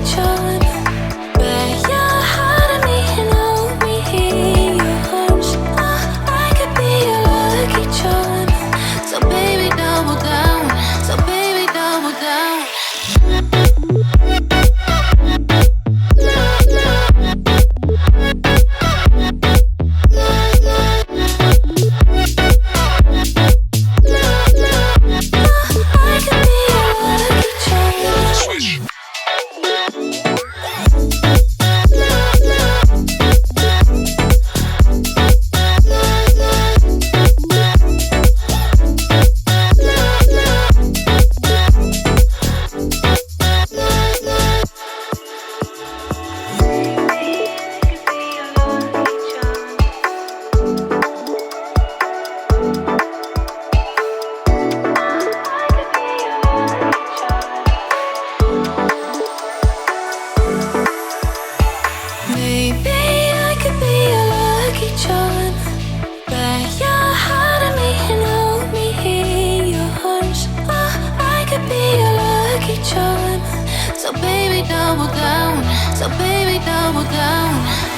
charm. Bet your heart on me and hold me in your arms. Oh, I could be a lucky charm. So baby, double down. So baby, double down. So baby, double down. So baby, double down.